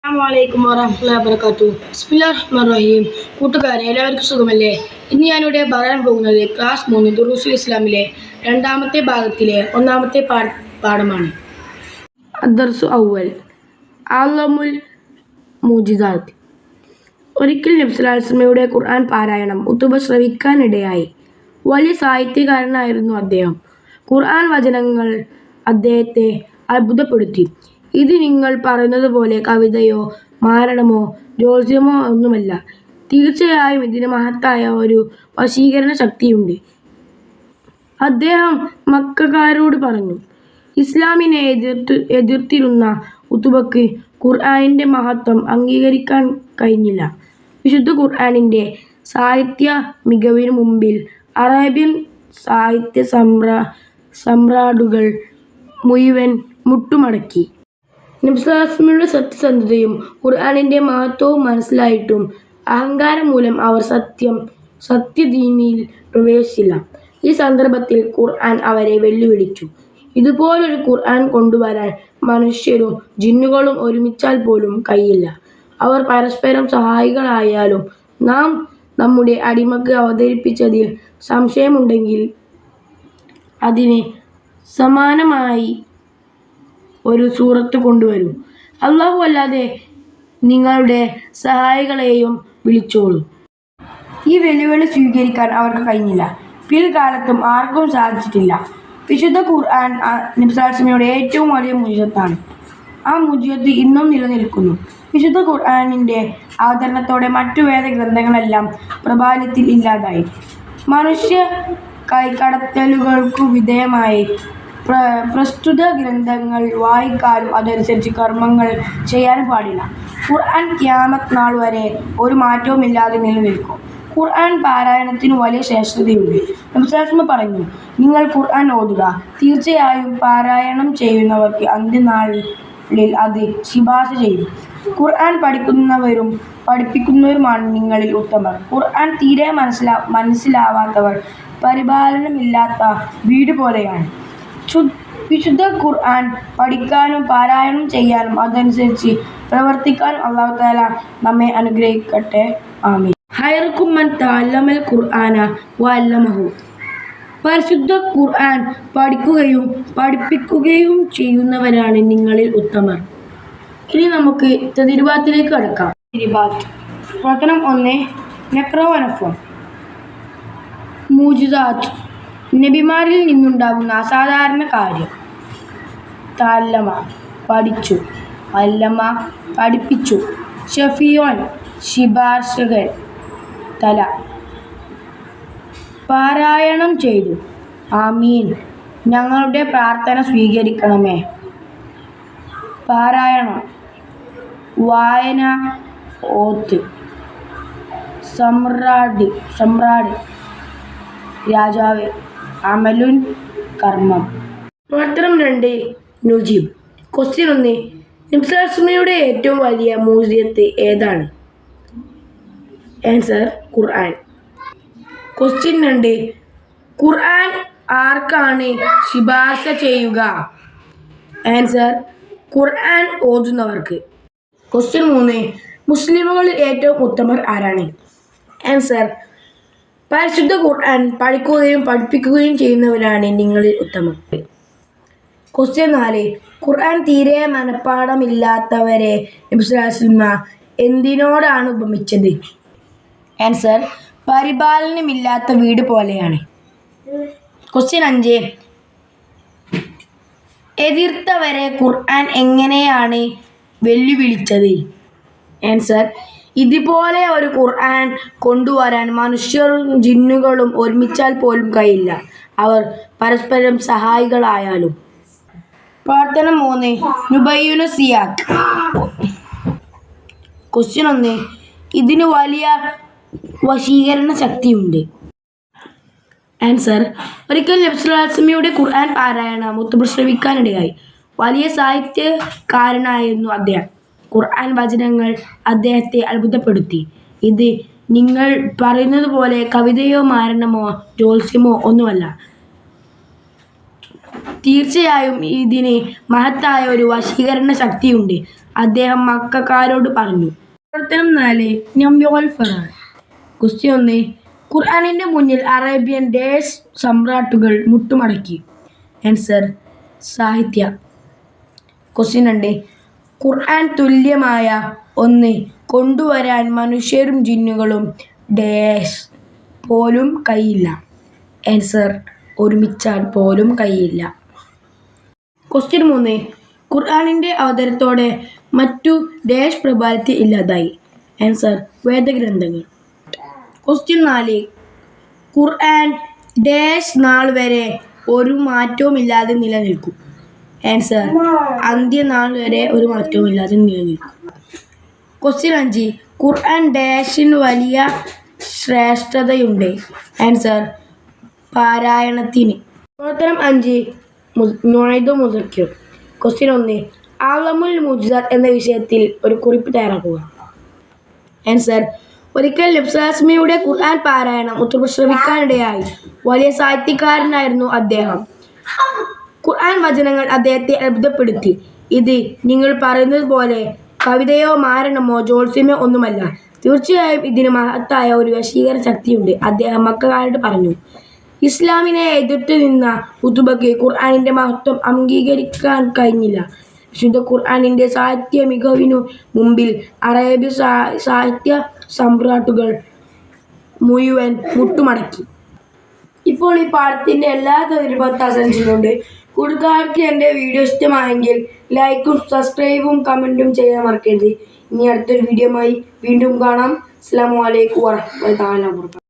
അസ്സലാമലൈക്കും വറഹ്മത്തുള്ളാഹി വബറകാതുഹു. ബിസ്മില്ലാഹിർ റഹ്മാനിർ റഹീം. കൂട്ടുകാരെ എല്ലാവർക്കും സുഖമല്ലേ? ഇന്ന് ഞാനിവിടെ പറയാൻ പോകുന്നത് ക്ലാസ് 3 ദുറൂസുൽ ഇസ്ലാമിലെ രണ്ടാമത്തെ ഭാഗത്തിലെ ഒന്നാമത്തെ പാഠമാണ്. അദ്ദർസു അവ്വൽ അഅ്ലമുൽ മുഅ്ജിസാത്ത്. ഒരിക്കൽ നബി സല്ലല്ലാഹു അലൈഹി വസല്ലമയുടെ ഖുർആൻ പാരായണം ഉത്ബ ശ്രവിക്കാനിടയായി. വലിയ സാഹിത്യകാരനായിരുന്നു അദ്ദേഹം. ഖുർആൻ വചനങ്ങൾ അദ്ദേഹത്തെ അത്ഭുതപ്പെടുത്തി. ഇത് നിങ്ങൾ പറയുന്നത് പോലെ കവിതയോ മാരണമോ ജ്യോത്സ്യമോ ഒന്നുമല്ല. തീർച്ചയായും ഇതിന് മഹത്തായ ഒരു വശീകരണ ശക്തിയുണ്ട്. അദ്ദേഹം മക്കക്കാരോട് പറഞ്ഞു. ഇസ്ലാമിനെ എതിർത്തിരുന്ന ഉത്ബക്ക് ഖുർആനിന്റെ മഹത്വം അംഗീകരിക്കാൻ കഴിഞ്ഞില്ല. വിശുദ്ധ ഖുർആനിന്റെ സാഹിത്യ മികവിനു മുമ്പിൽ അറേബ്യൻ സാഹിത്യ സമ്രാട്ടുകൾ മുഴുവൻ മുട്ടുമടക്കി. നബി സല്ലല്ലാഹു അലൈഹി വസല്ലമയുടെ സത്യസന്ധതയും ഖുർആനിന്റെ മഹത്വവും മനസ്സിലായിട്ടും അഹങ്കാരം മൂലം അവർ സത്യദീനിൽ പ്രവേശിച്ചില്ല. ഈ സന്ദർഭത്തിൽ ഖുർആൻ അവരെ വെല്ലുവിളിച്ചു. ഇതുപോലൊരു ഖുർആൻ കൊണ്ടുവരാൻ മനുഷ്യരും ജിന്നുകളും ഒരുമിച്ചാൽ പോലും കഴിയില്ല. അവർ പരസ്പരം സഹായികളായാലും നാം നമ്മുടെ അടിമക്ക് അവതരിപ്പിച്ചതിൽ സംശയമുണ്ടെങ്കിൽ അതിന് സമാനമായി ഒരു സൂറത്ത് കൊണ്ടുവരൂ. അല്ലാഹു അല്ലാതെ നിങ്ങളുടെ സഹായികളെയും വിളിച്ചോളൂ. ഈ വെല്ലുവിളി സ്വീകരിക്കാൻ അവർക്ക് കഴിഞ്ഞില്ല. പിൽക്കാലത്തും ആർക്കും സാധിച്ചിട്ടില്ല. വിശുദ്ധ ഖുർആൻ നബി സല്ലല്ലാഹു അലൈഹി വസല്ലമയുടെ ഏറ്റവും വലിയ മുഅ്ജിസത്താണ്. ആ മുഅ്ജിസത്ത് ഇന്നും നിലനിൽക്കുന്നു. വിശുദ്ധ ഖുർആനിന്റെ അവതരണത്തോടെ മറ്റു വേദഗ്രന്ഥങ്ങളെല്ലാം പ്രാബല്യത്തിൽ ഇല്ലാതായി. മനുഷ്യ കൈകടത്തലുകൾക്കു വിധേയമായി പ്രസ്തുത ഗ്രന്ഥങ്ങൾ വായിക്കാനും അതനുസരിച്ച് കർമ്മങ്ങൾ ചെയ്യാനും പാടില്ല. ഖുർആൻ ഖിയാമത്ത് നാൾ വരെ ഒരു മാറ്റവുമില്ലാതെ നിലനിൽക്കും. ഖുർആൻ പാരായണത്തിന് വലിയ ശ്രേഷ്ഠതയുണ്ട്. നബി സല്ലല്ലാഹു അലൈഹി വസല്ലം പറഞ്ഞു, നിങ്ങൾ ഖുർആൻ ഓതുക. തീർച്ചയായും പാരായണം ചെയ്യുന്നവർക്ക് അന്ത്യനാളിൽ അത് ശുപാർശ ചെയ്യും. ഖുർആൻ പഠിക്കുന്നവരും പഠിപ്പിക്കുന്നവരുമാണ് നിങ്ങളിൽ ഉത്തമർ. ഖുർആൻ തീരെ മനസ്സിലാവാത്തവർ പരിപാലനമില്ലാത്ത വീട് പോലെയാണ്. വിശുദ്ധ ഖുർആൻ പഠിക്കാനും പാരായണം ചെയ്യാനും അതനുസരിച്ച് പ്രവർത്തിക്കാനും അല്ലാഹു തആല നമ്മെ അനുഗ്രഹിക്കട്ടെ. ആമീൻ. ഖൈറുക്കും മൻ തഅല്ലമൽ ഖുർആന വഅല്ലമഹു. പരിശുദ്ധ ഖുർആൻ പഠിക്കുകയും പഠിപ്പിക്കുകയും ചെയ്യുന്നവരാണ് നിങ്ങളിൽ ഉത്തമർ. ഇനി നമുക്ക് തദ്രിബാത്തിലേക്ക് കടക്കാം. പ്രവർത്തനം 1. നഖ്റ വനഫ്വ. മുഅ്ജിസാത്ത്. നബിമാരിൽ നിന്നുണ്ടാകുന്ന അസാധാരണ കാര്യം. തഅല്ലമ പഠിച്ചു. അല്ലമ പഠിപ്പിച്ചു. ശഫീഉൻ ശുപാർശകൻ. തല പാരായണം ചെയ്തു. ആമീൻ. ഞങ്ങളുടെ പ്രാർത്ഥന സ്വീകരിക്കണമേ. പാരായണം വായന ഓത്ത്. സമ്രാട് രാജാവ്. അമലുൻ കർമ്മം. പ്രവർത്തനം 2. നുജീബ്. ക്വസ്റ്റ്യൻ 1. നബി സല്ലല്ലാഹു അലൈഹി വസല്ലമയുടെ ഏറ്റവും വലിയ മുഅ്ജിസത്ത് ഏതാണ്? ആൻസർ ഖുർആൻ. ക്വസ്റ്റ്യൻ 2. ഖുർആൻ ആർക്കാണ് ശുപാർശ ചെയ്യുക? ആൻസർ ഖുർആൻ ഓതുന്നവർക്ക്. ക്വസ്റ്റ്യൻ 3. മുസ്ലിമുകളിൽ ഏറ്റവും ഉത്തമർ ആരാണ്? ആൻസർ പരിശുദ്ധ ഖുർആൻ പഠിക്കുകയും പഠിപ്പിക്കുകയും ചെയ്യുന്നവരാണ് നിങ്ങളിൽ ഉത്തമർ. ക്വസ്റ്റ്യൻ 4. ഖുർആൻ തീരെ മനഃപ്പാഠമില്ലാത്തവരെ നബി സല്ലല്ലാഹു അലൈഹി വസല്ലം എന്തിനോടാണ് ഉപമിച്ചത്? ആൻസർ പരിപാലനമില്ലാത്ത വീട് പോലെയാണ്. ക്വസ്റ്റ്യൻ 5. എതിർത്തവരെ ഖുർആൻ എങ്ങനെയാണ് വെല്ലുവിളിച്ചത്? ആൻസർ ഇതുപോലെ ഒരു ഖുർആൻ കൊണ്ടുവരാൻ മനുഷ്യരും ജിന്നുകളും ഒരുമിച്ചാൽ പോലും കഴിയില്ല. അവർ പരസ്പരം സഹായികളായാലും. പ്രവർത്തനം 3. നുബയ്യിനു സിയാഖ്. ക്വസ്റ്റ്യൻ 1. ഇതിന് വലിയ വശീകരണ ശക്തിയുണ്ട്. ആൻസർ ഒരിക്കൽ നബി സല്ലല്ലാഹു അലൈഹി വസല്ലമയുടെ ഖുർആൻ പാരായണം ഉത്ബ ശ്രവിക്കാനിടയായി. വലിയ സാഹിത്യകാരനായിരുന്നു അദ്ദേഹം. ഖുർആൻ വചനങ്ങൾ അദ്ദേഹത്തെ അത്ഭുതപ്പെടുത്തി. ഇത് നിങ്ങൾ പറയുന്നത് പോലെ കവിതയോ മാരണമോ ജ്യോത്സ്യമോ ഒന്നുമല്ല. തീർച്ചയായും ഇതിന് മഹത്തായ ഒരു വശീകരണ ശക്തിയുണ്ട്. അദ്ദേഹം മക്കക്കാരോട് പറഞ്ഞു. പ്രവർത്തനം 4 നമ്യോൽ ഫറാൻ. ക്വസ്റ്റ്യൻ 1. ഖുർആനിന്റെ മുന്നിൽ അറേബ്യൻ ഡേഷ് സമ്രാട്ടുകൾ മുട്ടുമടക്കി. ആൻസർ സാഹിത്യ. ക്വസ്റ്റ്യൻ 2. ഖുർആൻ തുല്യമായ ഒന്ന് കൊണ്ടുവരാൻ മനുഷ്യരും ജിന്നുകളും ഡേഷ് പോലും കഴിയില്ല. ആൻസർ ഒരുമിച്ചാൽ പോലും കഴിയില്ല. ക്വസ്റ്റ്യൻ 3. ഖുർആനിന്റെ അവതരണത്തോടെ മറ്റു ഡേഷ് പ്രഭാതത്തിൽ ഇല്ലാതായി. ആൻസർ വേദഗ്രന്ഥങ്ങൾ. ക്വസ്റ്റ്യൻ 4. ഖുർആൻ ഡേഷ് നാൾ വരെ ഒരു മാറ്റവുമില്ലാതെ നിലനിൽക്കും. ആൻസർ അന്ത്യനാൾ വരെ ഒരു മാറ്റവുമില്ലാതെ നിലനിൽക്കും. ക്വസ്റ്റ്യൻ 5. ഖുർആൻ ഡാഷിന് വലിയ ശ്രേഷ്ഠതയുണ്ട്. ആൻസർ പാരായണത്തിന്. പ്രവർത്തനം 5 നുഅയ്ദു മുസക്കിർ. ക്വസ്റ്റ്യൻ 1. അഅ്ലമുൽ മുഅ്ജിസാത്ത് എന്ന വിഷയത്തിൽ ഒരു കുറിപ്പ് തയ്യാറാക്കുക. ആൻസർ ഒരിക്കൽ നബി സല്ലല്ലാഹു അലൈഹി വസല്ലമയുടെ ഖുർആൻ പാരായണം ശ്രവിക്കാനിടയായി. വലിയ സാഹിത്യകാരനായിരുന്നു അദ്ദേഹം. ഖുർആൻ വചനങ്ങൾ അദ്ദേഹത്തെ അത്ഭുതപ്പെടുത്തി. ഇത് നിങ്ങൾ പറയുന്നത് പോലെ കവിതയോ മാരണമോ ജ്യോത്സ്യമോ ഒന്നുമല്ല. തീർച്ചയായും ഇതിന് മഹത്തായ ഒരു വശീകരണ ശക്തിയുണ്ട്. അദ്ദേഹം മക്കക്കാരോട് പറഞ്ഞു. ഇസ്ലാമിനെ എതിർത്തു നിന്ന ഉത്ബയ്ക്ക് ഖുർആനിന്റെ മഹത്വം അംഗീകരിക്കാൻ കഴിഞ്ഞില്ല. വിശുദ്ധ ഖുർആനിന്റെ സാഹിത്യ മികവിനു മുമ്പിൽ അറേബ്യ സാഹിത്യ സമ്രാട്ടുകൾ മുഴുവൻ മുട്ടുമടക്കി. ഇപ്പോൾ ഈ പാഠത്തിന്റെ എല്ലാ കാര്യങ്ങളും അവസാനിച്ചിട്ടുണ്ട്. കൂട്ടുകാർക്ക് എൻ്റെ വീഡിയോ ഇഷ്ടമായെങ്കിൽ ലൈക്കും സബ്സ്ക്രൈബും കമൻറ്റും ചെയ്യാൻ മറക്കരുത്. ഇനി അടുത്തൊരു വീഡിയോയുമായി വീണ്ടും കാണാം. അസ്സലാമു അലൈക്കും വറഹ്മത്തുള്ളാഹി വബറകാതുഹു.